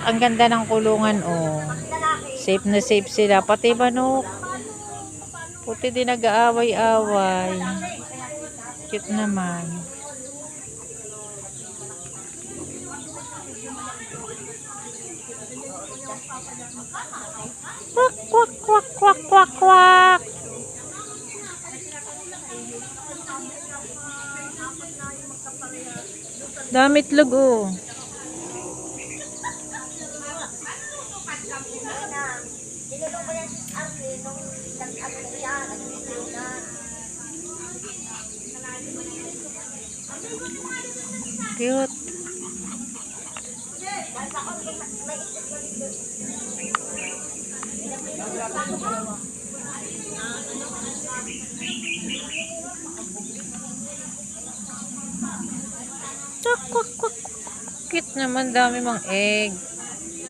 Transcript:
Ang ganda ng kulungan, oh. Safe na safe sila. Pati manok. Puti din nag-aaway-away. Cute naman. Kwak, kwak, kwak, kwak, kwak, kwak. Dami itlog, oh. Cute. Kwak, kwak, kwak. Cute naman, dami mang egg.